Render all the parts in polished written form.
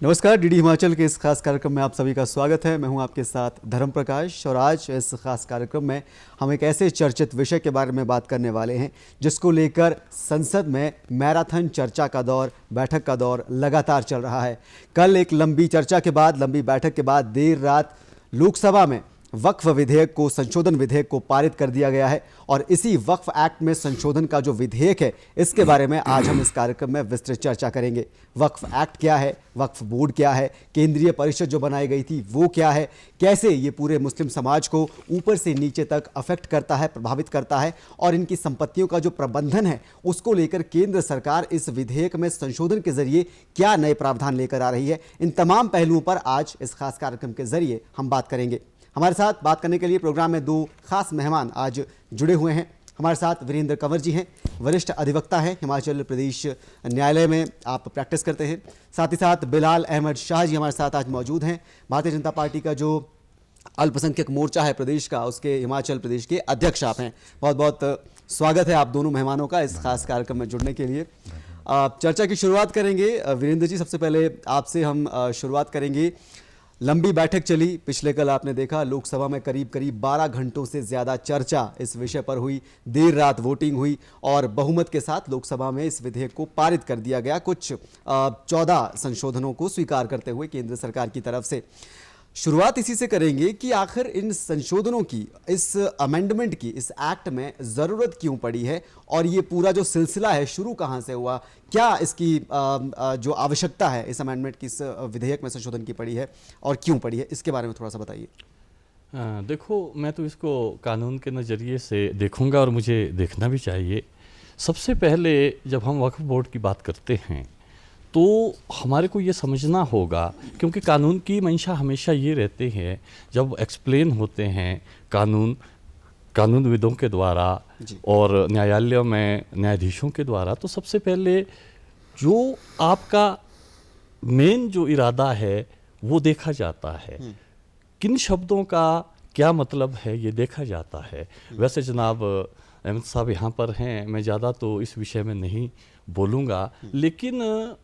नमस्कार, डीडी हिमाचल के इस खास कार्यक्रम में आप सभी का स्वागत है। मैं हूं आपके साथ धर्म प्रकाश और आज इस खास कार्यक्रम में हम एक ऐसे चर्चित विषय के बारे में बात करने वाले हैं जिसको लेकर संसद में मैराथन चर्चा का दौर, बैठक का दौर लगातार चल रहा है। कल एक लंबी चर्चा के बाद, लंबी बैठक के बाद देर रात लोकसभा में वक्फ विधेयक को, संशोधन विधेयक को पारित कर दिया गया है और इसी वक्फ एक्ट में संशोधन का जो विधेयक है, इसके बारे में आज हम इस कार्यक्रम में विस्तृत चर्चा करेंगे। वक्फ एक्ट क्या है, वक्फ बोर्ड क्या है, केंद्रीय परिषद जो बनाई गई थी वो क्या है, कैसे ये पूरे मुस्लिम समाज को ऊपर से नीचे तक अफेक्ट करता है, प्रभावित करता है और इनकी संपत्तियों का जो प्रबंधन है उसको लेकर केंद्र सरकार इस विधेयक में संशोधन के जरिए क्या नए प्रावधान लेकर आ रही है। इन तमाम पहलुओं पर आज इस खास कार्यक्रम के जरिए हम बात करेंगे। हमारे साथ बात करने के लिए प्रोग्राम में दो खास मेहमान आज जुड़े हुए हैं। हमारे साथ वीरेंद्र कंवर जी हैं, वरिष्ठ अधिवक्ता हैं, हिमाचल प्रदेश न्यायालय में आप प्रैक्टिस करते हैं। साथ ही साथ बिलाल अहमद शाह जी हमारे साथ आज मौजूद हैं। भारतीय जनता पार्टी का जो अल्पसंख्यक मोर्चा है प्रदेश का, उसके हिमाचल प्रदेश के अध्यक्ष आप हैं। बहुत बहुत स्वागत है आप दोनों मेहमानों का इस खास कार्यक्रम में जुड़ने के लिए। चर्चा की शुरुआत करेंगे वीरेंद्र जी, सबसे पहले आपसे हम शुरुआत करेंगे। लंबी बैठक चली पिछले कल, आपने देखा लोकसभा में करीब 12 घंटों से ज़्यादा चर्चा इस विषय पर हुई। देर रात वोटिंग हुई और बहुमत के साथ लोकसभा में इस विधेयक को पारित कर दिया गया, कुछ 14 संशोधनों को स्वीकार करते हुए केंद्र सरकार की तरफ से। शुरुआत इसी से करेंगे कि आखिर इन संशोधनों की, इस अमेंडमेंट की, इस एक्ट में ज़रूरत क्यों पड़ी है और ये पूरा जो सिलसिला है शुरू कहाँ से हुआ, क्या इसकी जो आवश्यकता है इस अमेंडमेंट की, इस विधेयक में संशोधन की पड़ी है और क्यों पड़ी है, इसके बारे में थोड़ा सा बताइए। देखो, मैं तो इसको कानून के नज़रिए से देखूंगा और मुझे देखना भी चाहिए। सबसे पहले जब हम वक्फ बोर्ड की बात करते हैं तो हमारे को ये समझना होगा, क्योंकि कानून की मंशा हमेशा ये रहते हैं जब एक्सप्लेन होते हैं कानूनविदों के द्वारा और न्यायालयों में न्यायाधीशों के द्वारा, तो सबसे पहले जो आपका मेन जो इरादा है वो देखा जाता है, किन शब्दों का क्या मतलब है ये देखा जाता है। वैसे जनाब अहमद साहब यहाँ पर हैं, मैं ज़्यादा तो इस विषय में नहीं बोलूँगा, लेकिन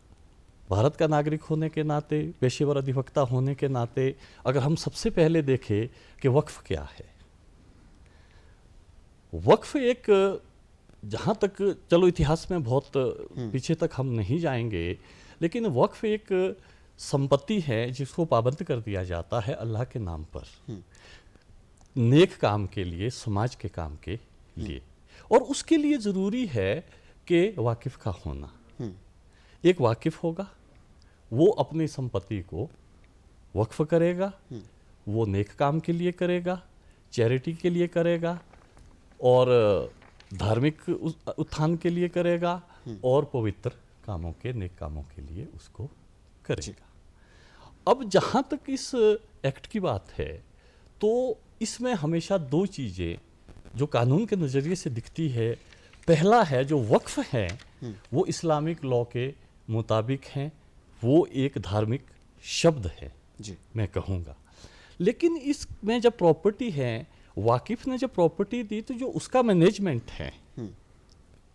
भारत का नागरिक होने के नाते, पेशेवर अधिवक्ता होने के नाते, अगर हम सबसे पहले देखें कि वक्फ क्या है। वक्फ एक, जहाँ तक, चलो इतिहास में बहुत पीछे तक हम नहीं जाएंगे, लेकिन वक्फ एक संपत्ति है जिसको पाबंद कर दिया जाता है अल्लाह के नाम पर, नेक काम के लिए, समाज के काम के लिए, और उसके लिए ज़रूरी है कि वाकिफ़ का होना। एक वाकिफ़ होगा, वो अपनी संपत्ति को वक्फ करेगा, वो नेक काम के लिए करेगा, चैरिटी के लिए करेगा और धार्मिक उत्थान के लिए करेगा और पवित्र कामों के, नेक कामों के लिए उसको करेगा। अब जहाँ तक इस एक्ट की बात है तो इसमें हमेशा दो चीज़ें जो कानून के नज़रिए से दिखती है। पहला है, जो वक्फ है वो इस्लामिक लॉ के मुताबिक हैं, वो एक धार्मिक शब्द है जी, मैं कहूँगा। लेकिन इसमें जब प्रॉपर्टी है, वाकिफ़ ने जब प्रॉपर्टी दी तो जो उसका मैनेजमेंट है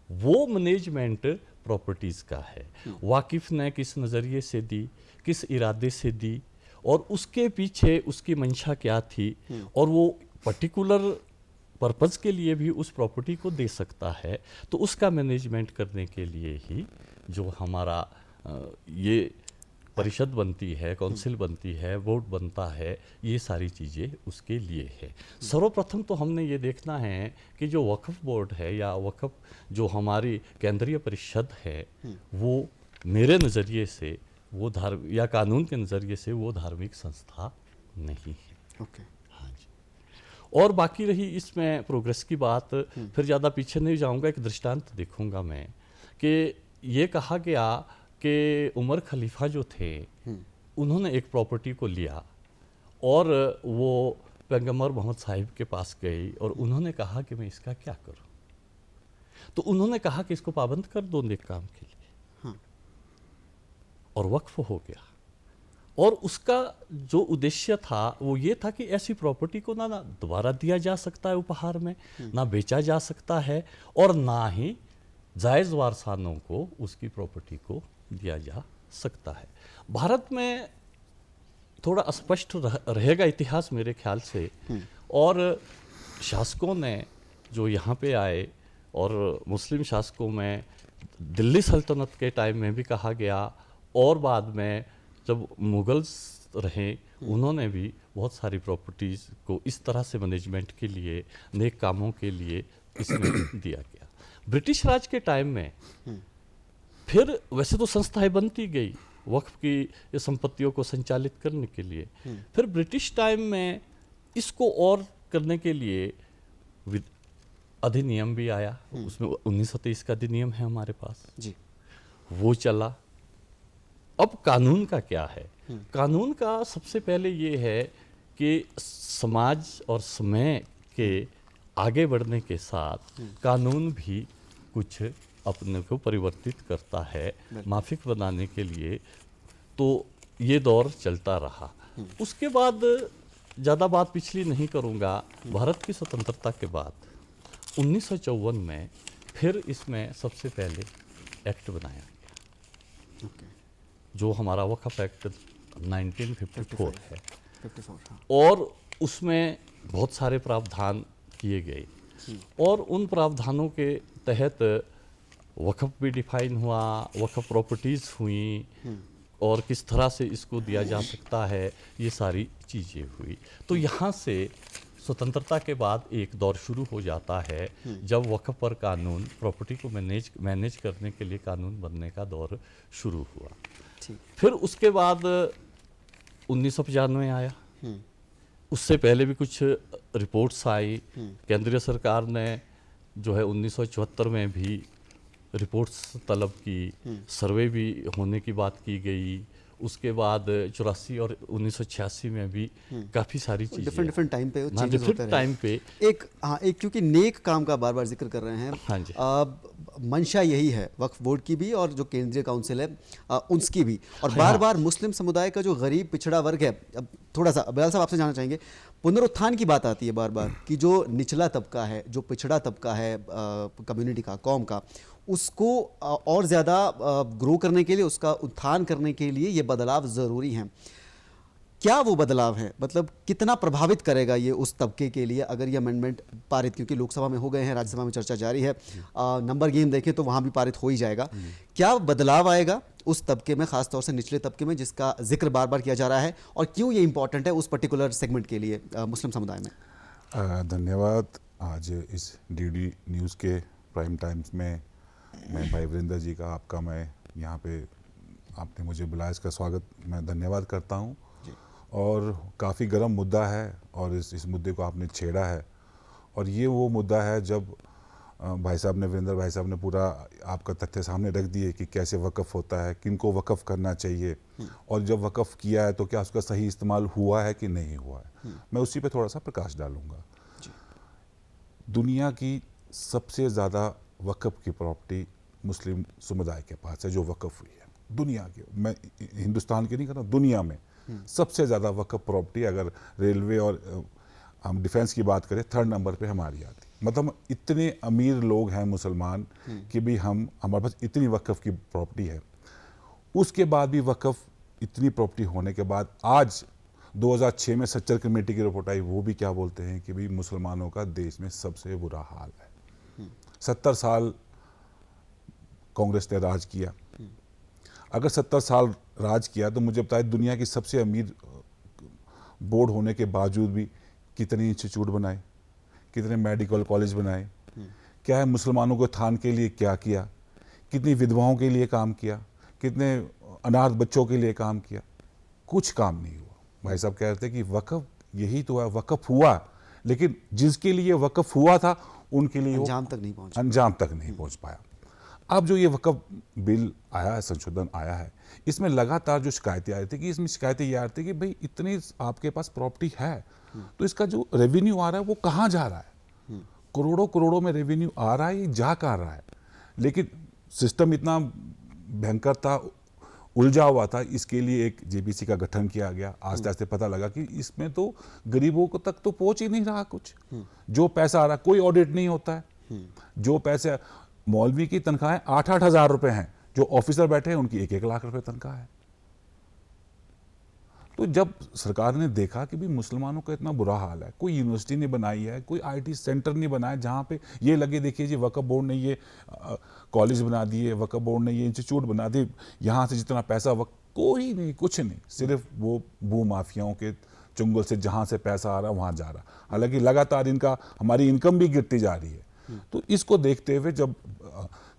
वो मैनेजमेंट प्रॉपर्टीज़ का है। वाकिफ़ ने किस नज़रिए से दी, किस इरादे से दी और उसके पीछे उसकी मंशा क्या थी, और वो पर्टिकुलर पर्पज़ के लिए भी उस प्रॉपर्टी को दे सकता है, तो उसका मैनेजमेंट करने के लिए ही जो हमारा ये परिषद बनती है, काउंसिल बनती है, बोर्ड बनता है, ये सारी चीज़ें उसके लिए है। सर्वप्रथम तो हमने ये देखना है कि जो वक्फ बोर्ड है या वक्फ जो हमारी केंद्रीय परिषद है, वो मेरे नज़रिए से वो या कानून के नज़रिए से वो धार्मिक संस्था नहीं है। हाँ जी। और बाकी रही इसमें प्रोग्रेस की बात, फिर ज़्यादा पीछे नहीं जाऊँगा, एक दृष्टांत देखूँगा मैं कि ये कहा गया कि उमर खलीफा जो थे उन्होंने एक प्रॉपर्टी को लिया और वो पैगंबर मोहम्मद साहिब के पास गई और उन्होंने कहा कि मैं इसका क्या करूं, तो उन्होंने कहा कि इसको पाबंद कर दो नेक काम के लिए, और वक्फ हो गया। और उसका जो उद्देश्य था वो ये था कि ऐसी प्रॉपर्टी को ना दोबारा दिया जा सकता है उपहार में, ना बेचा जा सकता है, और ना ही जायज़ वारसानों को उसकी प्रॉपर्टी को दिया जा सकता है। भारत में थोड़ा अस्पष्ट रहेगा इतिहास मेरे ख्याल से, और शासकों ने जो यहाँ पे आए, और मुस्लिम शासकों में दिल्ली सल्तनत के टाइम में भी कहा गया, और बाद में जब मुगल्स रहे उन्होंने भी बहुत सारी प्रॉपर्टीज़ को इस तरह से मैनेजमेंट के लिए, नेक कामों के लिए इसमें दिया गया। ब्रिटिश राज के टाइम में फिर वैसे तो संस्थाएं बनती गई वक्फ की ये संपत्तियों को संचालित करने के लिए। फिर ब्रिटिश टाइम में इसको और करने के लिए अधिनियम भी आया, उसमें 1923 का अधिनियम है हमारे पास जी। वो चला। अब कानून का क्या है? कानून का सबसे पहले ये है कि समाज और समय के आगे बढ़ने के साथ कानून भी कुछ अपने को परिवर्तित करता है माफिक बनाने के लिए, तो ये दौर चलता रहा। उसके बाद ज़्यादा बात पिछली नहीं करूँगा। भारत की स्वतंत्रता के बाद 1954 में फिर इसमें सबसे पहले एक्ट बनाया गया, जो हमारा वक्फ एक्ट 1954 है। 54, हाँ। और उसमें बहुत सारे प्रावधान किए गए, और उन प्रावधानों के तहत वक्फ भी डिफाइन हुआ, वक्फ प्रॉपर्टीज़ हुई, और किस तरह से इसको दिया जा सकता है, ये सारी चीज़ें हुई। तो यहाँ से स्वतंत्रता के बाद एक दौर शुरू हो जाता है जब वक्फ पर कानून, प्रॉपर्टी को मैनेज करने के लिए कानून बनने का दौर शुरू हुआ। फिर उसके बाद 1995 आया। उससे पहले भी कुछ रिपोर्ट्स आई। केंद्रीय सरकार ने जो है 1974 में भी रिपोर्ट्स तलब की, सर्वे भी होने की बात की गई। उसके बाद 84 और 1986 में भी काफ़ी सारी चीज़ें डिफरेंट टाइम पे चेंजेस होते रहे। टाइम पे एक क्योंकि नेक काम का बार बार जिक्र कर रहे हैं। हाँ जी। मंशा यही है वक्फ बोर्ड की भी और जो केंद्रीय काउंसिल है उसकी भी, और बार बार मुस्लिम समुदाय का जो गरीब पिछड़ा वर्ग है। अब थोड़ा सा बिलाल साहब आपसे जानना चाहेंगे, पुनरुत्थान की बात आती है बार बार कि जो निचला तबका है, जो पिछड़ा तबका है कम्युनिटी का, कौम का, उसको और ज़्यादा ग्रो करने के लिए, उसका उत्थान करने के लिए ये बदलाव ज़रूरी हैं। क्या वो बदलाव है? मतलब कितना प्रभावित करेगा ये उस तबके के लिए अगर ये अमेंडमेंट पारित, क्योंकि लोकसभा में हो गए हैं, राज्यसभा में चर्चा जारी है, नंबर गेम देखें तो वहाँ भी पारित हो ही जाएगा। क्या बदलाव आएगा उस तबके में, ख़ासतौर से निचले तबके में जिसका जिक्र बार बार किया जा रहा है, और क्यों ये इंपॉर्टेंट है उस पर्टिकुलर सेगमेंट के लिए मुस्लिम समुदाय में? धन्यवाद। आज इस डीडी न्यूज़ के प्राइम टाइम्स में मैं भाई वीरेंद्र जी का, आपका, मैं यहाँ पे आपने मुझे बुलाया, इसका स्वागत मैं धन्यवाद करता हूँ। और काफ़ी गर्म मुद्दा है, और इस मुद्दे को आपने छेड़ा है, और ये वो मुद्दा है जब भाई साहब ने, वीरेंद्र भाई साहब ने पूरा आपका तथ्य सामने रख दिए कि कैसे वक़्फ़ होता है, किन को वक़्फ़ करना चाहिए, और जब वक़्फ़ किया है तो क्या उसका सही इस्तेमाल हुआ है कि नहीं हुआ है। मैं उसी पे थोड़ा सा प्रकाश डालूँगा। दुनिया की सबसे ज़्यादा वक़्फ़ की प्रॉपर्टी मुस्लिम समुदाय के पास है, जो वक़्फ़ हुई है दुनिया की। मैं हिंदुस्तान की नहीं कर रहा, दुनिया में सबसे ज़्यादा वक़्फ़ प्रॉपर्टी, अगर रेलवे और हम डिफेंस की बात करें, 3rd नंबर पे हमारी आती। मतलब इतने अमीर लोग हैं मुसलमान कि भी हमारे पास इतनी वक़्फ़ की प्रॉपर्टी है। उसके बाद भी वक़्फ़ इतनी प्रॉपर्टी होने के बाद आज 2006 में सच्चर कमेटी की रिपोर्ट आई, वो भी क्या बोलते हैं कि भाई मुसलमानों का देश में सबसे बुरा हाल है। 70 साल कांग्रेस ने राज किया। अगर 70 साल राज किया तो मुझे बताए दुनिया की सबसे अमीर बोर्ड होने के बावजूद भी कितने इंस्टीट्यूट बनाए, कितने मेडिकल कॉलेज बनाए, क्या है मुसलमानों को उत्थान के लिए क्या किया, कितनी विधवाओं के लिए काम किया, कितने अनाथ बच्चों के लिए काम किया, कुछ काम नहीं हुआ। भाई साहब कह रहे थे कि वक़्फ़ यही तो है, वक़्फ़ हुआ, लेकिन जिसके लिए वक़्फ़ हुआ था उनके लिए अंजाम तक नहीं पहुंच पाया। अब जो ये वक़्फ़ बिल आया है, संशोधन आया है, इसमें लगातार जो शिकायतें आ रही थी कि इसमें शिकायतें ये आ रही थी कि भाई इतनी आपके पास प्रॉपर्टी है तो इसका जो रेवेन्यू आ रहा है वो कहाँ जा रहा है। करोड़ों करोड़ों में रेवेन्यू आ रहा है, ये जा कहाँ रहा है। लेकिन सिस्टम इतना भयंकर था, उलझा हुआ था, इसके लिए एक जेपीसी का गठन किया गया। आस्ते आस्ते पता लगा कि इसमें तो गरीबों को तक तो पहुंच ही नहीं रहा कुछ। जो पैसा आ रहा है, कोई ऑडिट नहीं होता है। जो पैसे, मौलवी की तनख्वाहें 8-8 हज़ार रुपये हैं, जो ऑफिसर बैठे हैं उनकी 1-1 लाख रुपए तनख्वाह है। तो जब सरकार ने देखा कि भी मुसलमानों का इतना बुरा हाल है, कोई यूनिवर्सिटी नहीं बनाई है, कोई आईटी सेंटर नहीं बनाया जहाँ पे ये लगे देखिए जी वक्फ बोर्ड ने ये कॉलेज बना दिए, वक्फ बोर्ड ने ये इंस्टीट्यूट बना दिए, यहाँ से जितना पैसा कोई नहीं, कुछ नहीं, सिर्फ वो भू माफियाओं के चुंगल से जहाँ से पैसा आ रहा वहाँ जा रहा। हालांकि लगातार इनका हमारी इनकम भी गिरती जा रही है। तो इसको देखते हुए जब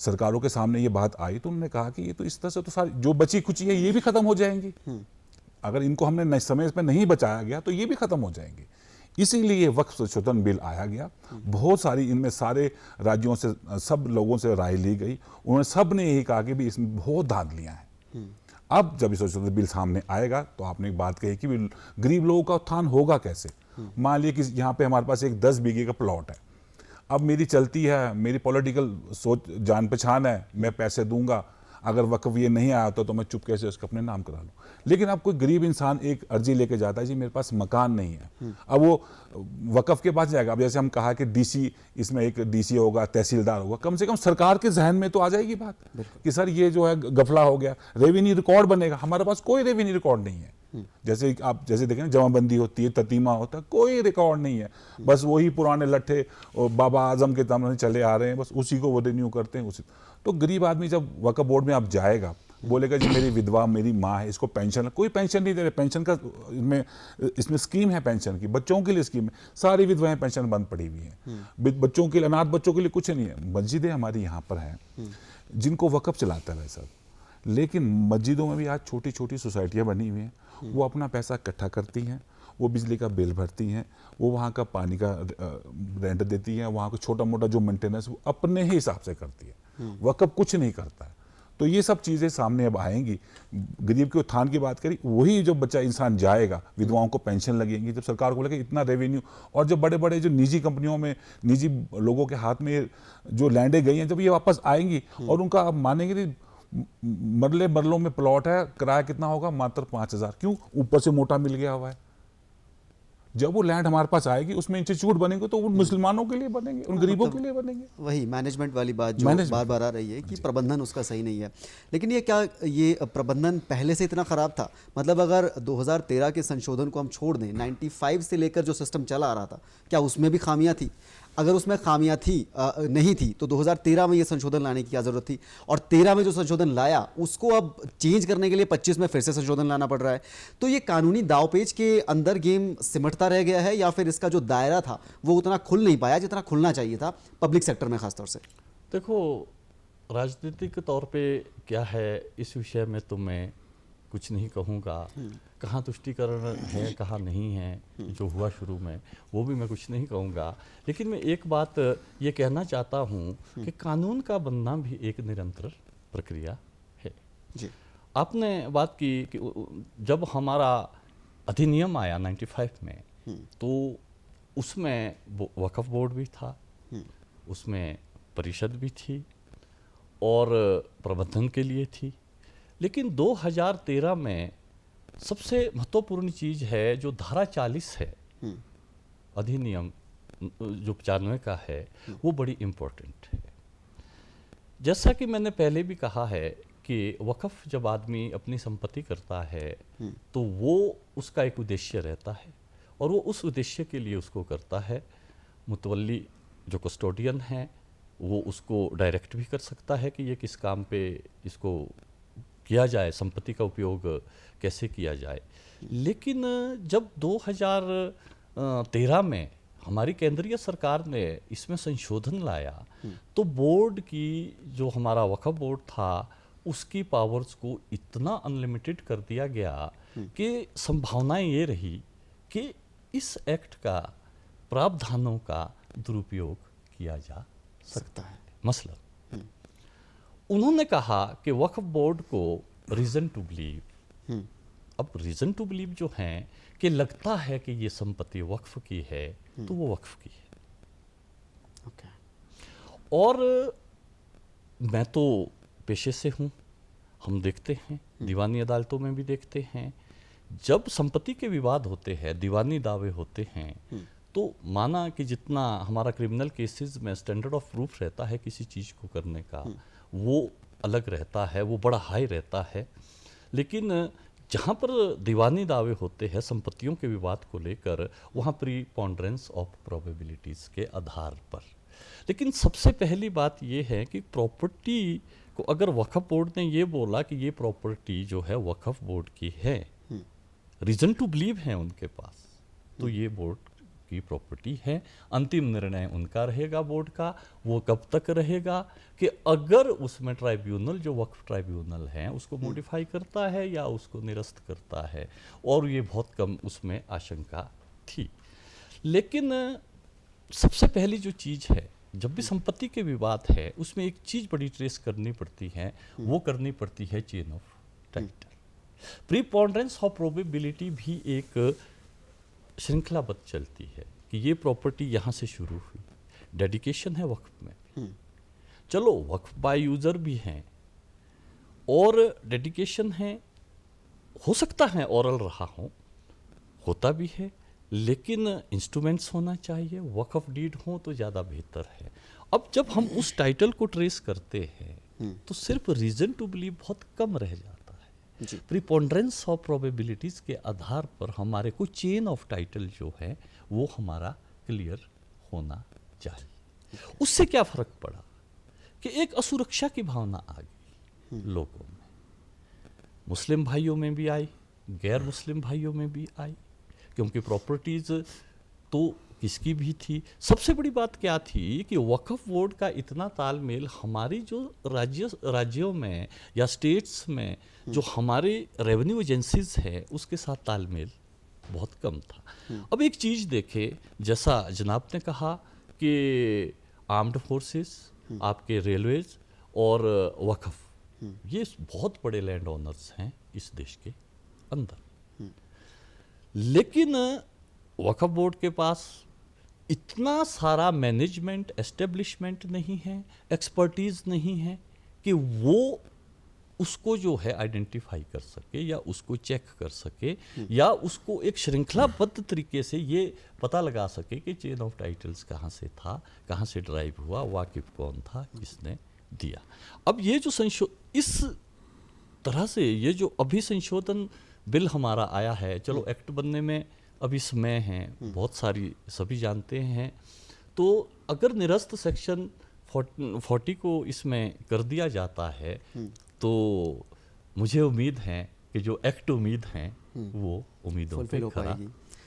सरकारों के सामने ये बात आई तो उन्होंने कहा कि ये तो इस तरह से तो सारी जो बची खुची है ये भी खत्म हो जाएंगी, अगर इनको हमने समय पे नहीं बचाया गया तो ये भी खत्म हो जाएंगे। इसीलिए वक्फ संशोधन बिल आया गया। बहुत सारी इनमें सारे राज्यों से सब लोगों से राय ली गई, उन्होंने सब ने यही कहा कि भी इसमें बहुत धांधलियां हैं। अब जब इस संशोधन बिल सामने आएगा तो आपने एक बात कही कि गरीब लोगों का उत्थान होगा कैसे। मान लीजिए कि यहाँ पे हमारे पास एक 10 बीघे का प्लॉट है, अब मेरी चलती है, मेरी पॉलिटिकल सोच जान पहचान है, मैं पैसे दूंगा, अगर वक्फ ये नहीं आया तो मैं चुपके से उसको अपने नाम करा लूँ। लेकिन अब कोई गरीब इंसान एक अर्जी लेके जाता है जी मेरे पास मकान नहीं है, अब वो वक्फ के पास जाएगा। अब जैसे हम कहा कि डीसी, इसमें एक डीसी होगा, तहसीलदार होगा, कम से कम सरकार के जहन में तो आ जाएगी बात कि सर ये जो है गफला हो गया, रेवेन्यू रिकॉर्ड बनेगा। हमारे पास कोई रेवेन्यू रिकॉर्ड नहीं है। जैसे आप जैसे देखें ना, जमाबंदी होती है, ततीमा होता है, कोई रिकॉर्ड नहीं है, बस वही पुराने लट्ठे और बाबा आजम के तमने चले आ रहे हैं, बस उसी को वो रिन्यू करते हैं उसी। तो गरीब आदमी जब वक्फ बोर्ड में आप जाएगा, बोलेगा जी मेरी विधवा, मेरी माँ है, इसको पेंशन, कोई पेंशन नहीं दे रहे। पेंशन का इसमें स्कीम है, पेंशन की बच्चों के लिए स्कीम है, सारी विधवाएं पेंशन बंद पड़ी हुई हैं। बच्चों के लिए, अनाथ बच्चों के लिए कुछ नहीं है। मस्जिदें हमारी यहाँ पर हैं जिनको वक्फ चलाता है सब, लेकिन मस्जिदों में भी आज छोटी छोटी सोसाइटियाँ बनी हुई हैं, वो अपना पैसा इकट्ठा करती हैं, वो बिजली का बिल भरती हैं, वो वहाँ का पानी का रेंट देती हैं, वहाँ का छोटा मोटा जो मेंटेनेंस वो अपने ही हिसाब से करती है, वक्फ कुछ नहीं करता है। तो ये सब चीज़ें सामने अब आएंगी। गरीब के उत्थान की बात करी, वही जो बच्चा इंसान जाएगा, विधवाओं को पेंशन लगेंगी, जब सरकार को लगे इतना रेवेन्यू, और जब बड़े बड़े जो निजी कंपनियों में, निजी लोगों के हाथ में जो लैंडें गई हैं, जब ये वापस आएंगी और उनका आप मानेंगे कि मरलों में प्लॉट है, किराया कितना होगा, मात्र 5,000। क्यों? ऊपर से मोटा मिल गया हुआ है। जब वो लैंड हमारे पास आएगी, उसमें इंस्टीट्यूट बनेंगे तो उन मुसलमानों के लिए बनेंगे, उन गरीबों के लिए बनेंगे। वही मैनेजमेंट वाली बात जो बार बार आ रही है कि प्रबंधन उसका सही नहीं है। लेकिन ये क्या, ये प्रबंधन पहले से इतना ख़राब था? मतलब अगर 2013 के संशोधन को हम छोड़ दें, 95 से लेकर जो सिस्टम चला आ रहा था, क्या उसमें भी खामियां थी? अगर उसमें खामियां थी नहीं थी तो 2013 में ये संशोधन लाने की क्या ज़रूरत थी? और 13 में जो संशोधन लाया उसको अब चेंज करने के लिए 25 में फिर से संशोधन लाना पड़ रहा है। तो ये कानूनी दावपेच के अंदर गेम सिमटता रह गया है, या फिर इसका जो दायरा था वो उतना खुल नहीं पाया जितना खुलना चाहिए था पब्लिक सेक्टर में खासतौर से? देखो, राजनीतिक तौर पे क्या है, इस विषय में तो मैं कुछ नहीं कहूँगा। कहाँ तुष्टीकरण है, कहाँ नहीं है, जो हुआ शुरू में वो भी मैं कुछ नहीं कहूँगा। लेकिन मैं एक बात ये कहना चाहता हूँ कि कानून का बनना भी एक निरंतर प्रक्रिया है जी। आपने बात की कि जब हमारा अधिनियम आया 95 में, तो उसमें वक्फ बोर्ड भी था, उसमें परिषद भी थी और प्रबंधन के लिए थी। लेकिन 2013 में सबसे महत्वपूर्ण चीज़ है जो धारा 40 है अधिनियम जो 95 का है, वो बड़ी इम्पोर्टेंट है। जैसा कि मैंने पहले भी कहा है कि वक्फ जब आदमी अपनी संपत्ति करता है तो वो उसका एक उद्देश्य रहता है और वो उस उद्देश्य के लिए उसको करता है। मुतवल्ली जो कस्टोडियन है वो उसको डायरेक्ट भी कर सकता है कि ये किस काम पे इसको किया जाए, संपत्ति का उपयोग कैसे किया जाए। लेकिन जब 2013 में हमारी केंद्रीय सरकार ने इसमें संशोधन लाया तो बोर्ड की, जो हमारा वक्फ बोर्ड था, उसकी पावर्स को इतना अनलिमिटेड कर दिया गया कि संभावनाएं ये रही कि इस एक्ट का प्रावधानों का दुरुपयोग किया जा सकता है। मसलन उन्होंने कहा कि वक्फ बोर्ड को रीजन टू बिलीव, अब रीजन टू बिलीव जो है कि लगता है कि ये संपत्ति वक्फ की है तो वो वक्फ की है। और मैं तो पेशे से हूँ, हम देखते हैं दीवानी अदालतों में भी देखते हैं, जब संपत्ति के विवाद होते हैं, दीवानी दावे होते हैं, तो माना कि जितना हमारा क्रिमिनल केसेस में स्टैंडर्ड ऑफ प्रूफ रहता है किसी चीज़ को करने का, वो अलग रहता है, वो बड़ा हाई रहता है। लेकिन जहाँ पर दीवानी दावे होते हैं संपत्तियों के विवाद को लेकर, वहाँ प्रीपोंडरेंस ऑफ प्रोबेबिलिटीज़ के आधार पर। लेकिन सबसे पहली बात ये है कि प्रॉपर्टी को अगर वक्फ बोर्ड ने ये बोला कि ये प्रॉपर्टी जो है वक्फ बोर्ड की है, रीज़न टू बिलीव है उनके पास, तो ये बोर्ड की प्रॉपर्टी है। अंतिम निर्णय उनका रहेगा बोर्ड का। वो कब तक रहेगा कि अगर उसमें ट्राइब्यूनल, जो वक्फ ट्राइब्यूनल है, उसको मॉडिफाई करता है या उसको निरस्त करता है, और ये बहुत कम उसमें आशंका थी। लेकिन सबसे पहली जो चीज़ है, जब भी संपत्ति के विवाद है, उसमें एक चीज़ बड़ी ट्रेस करनी पड़ती है, वो करनी पड़ती है chain of title. Preponderance of probability भी एक श्रृंखलाबद्ध चलती है कि ये प्रॉपर्टी यहाँ से शुरू हुई, डेडिकेशन है वक्फ में, चलो वक्फ बाय यूज़र भी हैं और डेडिकेशन है, हो सकता है ओरल रहा हो, होता भी है, लेकिन इंस्ट्रूमेंट्स होना चाहिए, वक्फ डीड हो तो ज़्यादा बेहतर है। अब जब हम उस टाइटल को ट्रेस करते हैं तो सिर्फ रीज़न टू बिलीव बहुत कम रह जाता है। प्रीपोंडरेंस ऑफ प्रोबेबिलिटीज़ के आधार पर हमारे को चेन ऑफ टाइटल जो है वो हमारा क्लियर होना चाहिए। उससे क्या फ़र्क पड़ा कि एक असुरक्षा की भावना आ गई लोगों में, मुस्लिम भाइयों में भी आई, गैर मुस्लिम भाइयों में भी आई, क्योंकि प्रॉपर्टीज़ तो किसकी भी थी। सबसे बड़ी बात क्या थी कि वक्फ बोर्ड का इतना तालमेल हमारी जो राज्यों में या स्टेट्स में जो हमारे रेवेन्यू एजेंसीज है उसके साथ तालमेल बहुत कम था। अब एक चीज़ देखे, जैसा जनाब ने कहा कि आर्म्ड फोर्सेस, आपके रेलवेज और वक्फ, ये बहुत बड़े लैंड ओनर्स हैं इस देश के अंदर। लेकिन वक्फ बोर्ड के पास इतना सारा मैनेजमेंट एस्टेब्लिशमेंट नहीं है, एक्सपर्टीज़ नहीं है कि वो उसको जो है आइडेंटिफाई कर सके या उसको चेक कर सके या उसको एक श्रृंखलाबद्ध तरीके से ये पता लगा सके कि चेन ऑफ टाइटल्स कहाँ से था, कहाँ से ड्राइव हुआ, वाकिफ कौन था, किसने दिया। अब ये जो इस तरह से ये जो अभी संशोधन बिल हमारा आया है, चलो एक्ट बनने में अभी समय है, बहुत सारी सभी जानते हैं, तो अगर निरस्त सेक्शन 40 को इसमें कर दिया जाता है तो मुझे उम्मीद है कि जो एक्ट उम्मीद हैं वो उम्मीदों पे खरा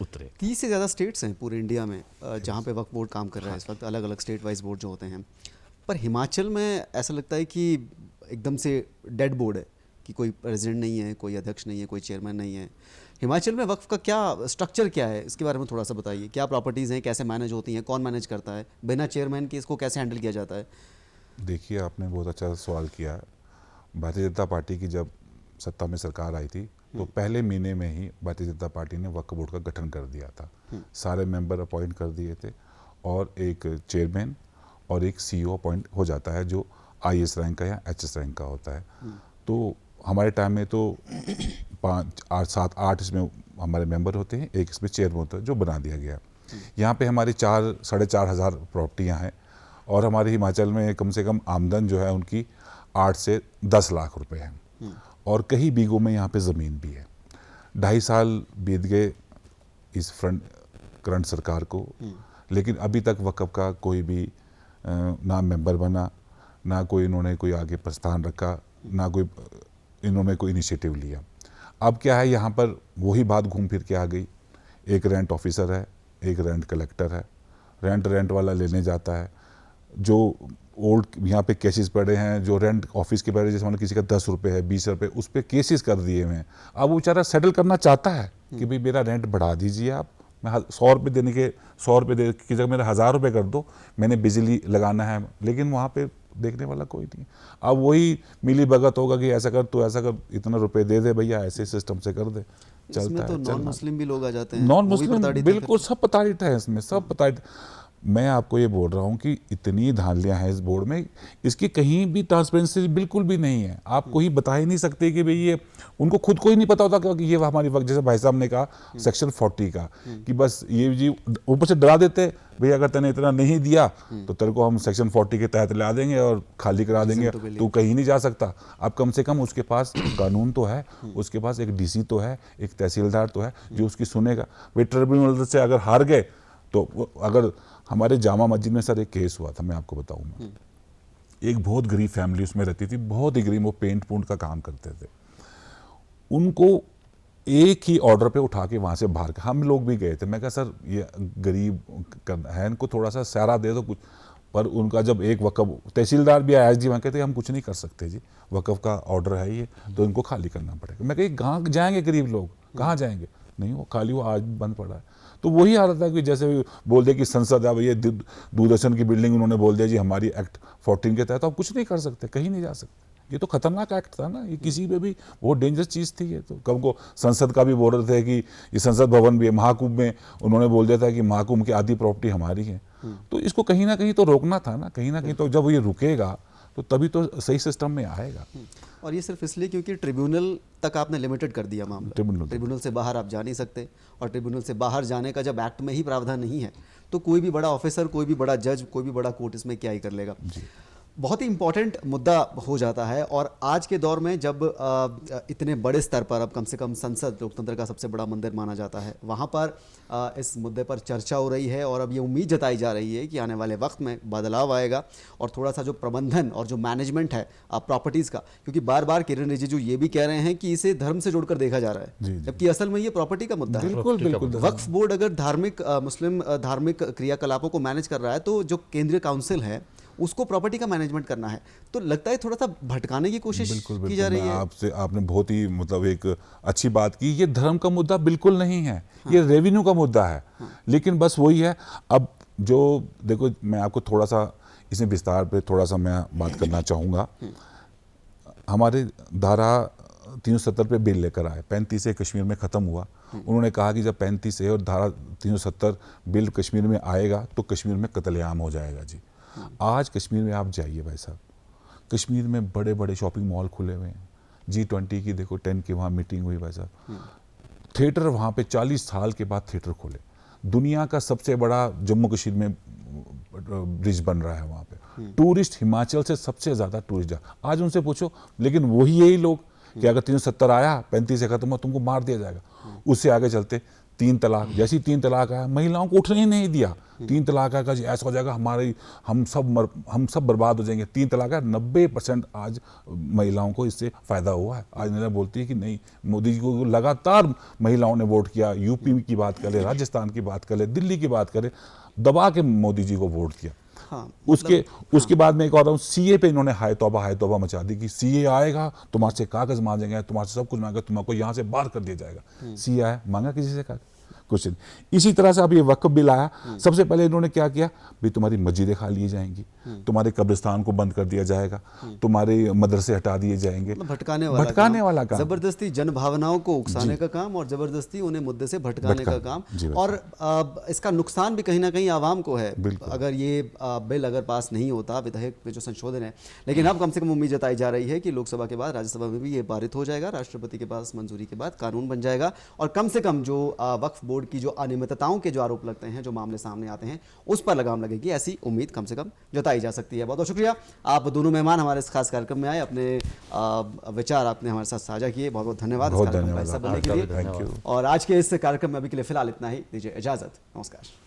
उतरे। 30 से ज़्यादा स्टेट्स हैं पूरे इंडिया में जहाँ पे वक्फ बोर्ड काम कर रहा है इस वक्त, अलग अलग स्टेट वाइज बोर्ड जो होते हैं। पर हिमाचल में ऐसा लगता है कि एकदम से डेड बोर्ड है कि कोई प्रेसिडेंट नहीं है, कोई अध्यक्ष नहीं है, कोई चेयरमैन नहीं है। हिमाचल में वक्फ का क्या स्ट्रक्चर क्या है, इसके बारे में थोड़ा सा बताइए। क्या प्रॉपर्टीज़ हैं, कैसे मैनेज होती हैं, कौन मैनेज करता है, बिना चेयरमैन के इसको कैसे हैंडल किया जाता है? देखिए, आपने बहुत अच्छा सवाल किया। भारतीय जनता पार्टी की जब सत्ता में सरकार आई थी तो पहले महीने में ही भारतीय जनता पार्टी ने वक्फ बोर्ड का गठन कर दिया था। सारे मेंबर अपॉइंट कर दिए थे और एक चेयरमैन और एक CEO अपॉइंट हो जाता है जो IS रैंक का या HS रैंक का होता है। तो हमारे टाइम में तो 5, 8, 7, 8 इसमें हमारे मेंबर होते हैं, एक इसमें चेयरमैन होता है जो बना दिया गया। यहाँ पे हमारी 4-4.5 हज़ार प्रॉपर्टियाँ हैं और हमारे हिमाचल में कम से कम आमदन जो है उनकी 8 से 10 लाख रुपए है और कई बीघों में यहाँ पे ज़मीन भी है। 2.5 साल बीत गए इस करंट सरकार को, लेकिन अभी तक वक्फ का कोई भी ना मेंबर बना, ना कोई इन्होंने कोई आगे प्रस्थान रखा, ना कोई इन्होंने कोई इनिशिएटिव लिया। अब क्या है, यहाँ पर वही बात घूम फिर के आ गई। एक रेंट ऑफिसर है, एक रेंट कलेक्टर है। रेंट वाला लेने जाता है। जो ओल्ड यहाँ पे केसेस पड़े हैं, जो रेंट ऑफिस के पड़े, जैसे मतलब किसी का 10 रुपये है, 20 रुपये, उस पर केसेस कर दिए हुए हैं। अब वो बेचारा सेटल करना चाहता है कि भाई मेरा रेंट बढ़ा दीजिए आप, मैं 100 रुपये देने के 100 रुपये दे की जगह मेरा 1000 रुपये कर दो, मैंने बिजली लगाना है, लेकिन वहाँ पे देखने वाला कोई नहीं। अब वही मिली भगत होगा कि ऐसा कर, तो ऐसा कर, इतना रुपए दे दे भैया, ऐसे सिस्टम से कर दे, चलता है। नॉन मुस्लिम भी लोग आ जाते हैं, नॉन मुस्लिम बिल्कुल सब प्रताड़ित है इसमें, सब प्रताड़ित। मैं आपको ये बोल रहा हूँ कि इतनी धांधलियाँ हैं इस बोर्ड में, इसकी कहीं भी ट्रांसपेरेंसी बिल्कुल भी नहीं है। आपको ही बता ही नहीं सकते कि भाई ये, उनको खुद को ही नहीं पता होता कि ये हमारी वक्त, जैसे भाई साहब ने कहा सेक्शन 40 का, कि बस ये जी ऊपर से डरा देते, भाई अगर तूने इतना नहीं दिया तो तेरे को हम सेक्शन 40 के तहत ला देंगे और खाली करा देंगे, तू कहीं नहीं जा सकता। अब कम से कम उसके पास कानून तो है, उसके पास एक डीसी तो है, एक तहसीलदार तो है जो उसकी सुनेगा। वे ट्रिब्यूनल से अगर हार गए तो, अगर हमारे जामा मस्जिद में सर एक केस हुआ था, मैं आपको बताऊं, मैं एक बहुत गरीब फैमिली उसमें रहती थी, बहुत ही गरीब, वो पेंट पूंट का काम करते थे। उनको एक ही ऑर्डर पे उठा के वहां से बाहर, हम लोग भी गए थे, मैं कहा सर ये गरीब है, इनको थोड़ा सा सहरा दे दो कुछ, पर उनका जब एक वक़्फ़, तहसीलदार भी आया जी, वहाँ कहते हम कुछ नहीं कर सकते जी, वक़्फ़ का ऑर्डर है ये, तो इनको खाली करना पड़ेगा। मैं कही कहाँ जाएंगे गरीब लोग, कहाँ जाएंगे? नहीं, वो खाली, वो आज बंद पड़ा है। तो वही हालत है कि जैसे बोल दे कि संसद है, ये दूरदर्शन की बिल्डिंग उन्होंने बोल दिया जी हमारी एक्ट 14 के तहत, तो आप कुछ नहीं कर सकते, कहीं नहीं जा सकते। ये तो खतरनाक एक्ट था ना, ये किसी पे भी बहुत डेंजरस चीज़ थी ये। तो कब को संसद का भी बोल रहे थे कि ये संसद भवन भी है, महाकुंभ में उन्होंने बोल दिया था कि महाकुंभ की आधी प्रॉपर्टी हमारी है। तो इसको कहीं ना कहीं तो रोकना था ना, कहीं ना कहीं तो जब ये रुकेगा तो तभी तो सही सिस्टम में आएगा। और ये सिर्फ इसलिए क्योंकि ट्रिब्यूनल तक आपने लिमिटेड कर दिया मामला, ट्रिब्यूनल से बाहर आप जा नहीं सकते, और ट्रिब्यूनल से बाहर जाने का जब एक्ट में ही प्रावधान नहीं है तो कोई भी बड़ा ऑफिसर, कोई भी बड़ा जज, कोई भी बड़ा कोर्ट इसमें क्या ही कर लेगा। बहुत ही इंपॉर्टेंट मुद्दा हो जाता है। और आज के दौर में जब इतने बड़े स्तर पर, अब कम से कम संसद लोकतंत्र का सबसे बड़ा मंदिर माना जाता है, वहाँ पर इस मुद्दे पर चर्चा हो रही है, और अब ये उम्मीद जताई जा रही है कि आने वाले वक्त में बदलाव आएगा और थोड़ा सा जो प्रबंधन और जो मैनेजमेंट है प्रॉपर्टीज़ का, क्योंकि बार बार किरण रिजिजू ये भी कह रहे हैं कि इसे धर्म से जोड़कर देखा जा रहा है, जबकि असल में ये प्रॉपर्टी का मुद्दा है। बिल्कुल। वक्फ बोर्ड अगर धार्मिक मुस्लिम धार्मिक क्रियाकलापों को मैनेज कर रहा है, तो जो केंद्रीय काउंसिल है उसको प्रॉपर्टी का मैनेजमेंट करना है। तो लगता है थोड़ा सा भटकाने की कोशिश की जा रही है। आपने बहुत ही मतलब एक अच्छी बात की। ये धर्म का मुद्दा बिल्कुल नहीं है, ये रेवेन्यू का मुद्दा है। लेकिन बस वही है, अब जो देखो, मैं आपको थोड़ा सा इसमें विस्तार पे थोड़ा सा मैं बात करना चाहूँगा। हमारे धारा 370 पे बिल लेकर आए, 35 से कश्मीर में ख़त्म हुआ। उन्होंने कहा कि जब 35 से और धारा 370 बिल कश्मीर में आएगा तो कश्मीर में कत्लेआम हो जाएगा जी। आज कश्मीर में आप जाइए भाई साहब, कश्मीर में बड़े बड़े शॉपिंग मॉल खुले हुए हैं, G20 की देखो 10 की वहाँ मीटिंग हुई भाई साहब, थिएटर वहाँ पे 40 साल के बाद थिएटर खोले, दुनिया का सबसे बड़ा जम्मू कश्मीर में ब्रिज बन रहा है वहाँ पे, टूरिस्ट हिमाचल से सबसे ज़्यादा टूरिस्ट आज उनसे पूछो, लेकिन वही यही लोग कि अगर 370 आया 35 से खत्म हो तुमको मार दिया जाएगा। उससे आगे चलते 3 तलाक, जैसी 3 तलाक आया महिलाओं को उठने ही नहीं दिया। 3 तलाक आएगा जी ऐसा हो जाएगा हमारी, हम सब बर्बाद हो जाएंगे। 3 तलाक है, 90% आज महिलाओं को इससे फ़ायदा हुआ है। आज महिला बोलती है कि नहीं, मोदी जी को लगातार महिलाओं ने वोट किया। यूपी की बात करें, राजस्थान की बात करें, दिल्ली की बात करें, दबा के मोदी जी को वोट किया। हाँ, उसके बाद में एक और सीए पे इन्होंने हाय तौबा मचा दी कि सीए आएगा तुम्हारे से कागज मांगेंगे, तुम्हारे से सब कुछ मांगेंगे, तुमको यहाँ से बाहर कर दिया जाएगा। सीए आया, मांगा किसी से कागज? कुछ नहीं। इसी तरह से अब ये वक्फ बिल आया, सबसे पहले इन्होंने क्या किया, भाई तुम्हारी मस्जिदें खा ली जाएंगी, तुम्हारे कब्रिस्तान को बंद कर दिया जाएगा, तुम्हारे मदरसे हटा दिए जाएंगे। भटकाने वाला काम, जबरदस्ती जन भावनाओं को उकसाने का काम और जबरदस्ती उन्हें मुद्दे से भटकाने का काम। और इसका नुकसान भी कहीं ना कहीं आवाम को है अगर ये बिल अगर पास नहीं होता, विधेयक में जो संशोधन है। लेकिन अब कम से कम उम्मीद जताई जा रही है कि लोकसभा के बाद राज्यसभा में भी ये पारित हो जाएगा, राष्ट्रपति के पास मंजूरी के बाद कानून बन जाएगा, और कम से कम जो वक्फ बोर्ड की जो अनियमितताओं के जो आरोप लगते हैं, जो मामले सामने आते हैं, उस पर लगाम लगेगी, ऐसी उम्मीद कम से कम जताई जा सकती है। बहुत बहुत शुक्रिया, आप दोनों मेहमान हमारे इस खास कार्यक्रम में आए, अपने विचार आपने हमारे साथ साझा किए, बहुत बहुत धन्यवाद इस कार्यक्रम का हिस्सा बनने के लिए। और आज के इस कार्यक्रम में अभी के लिए फिलहाल इतना ही, दीजिए इजाजत, नमस्कार।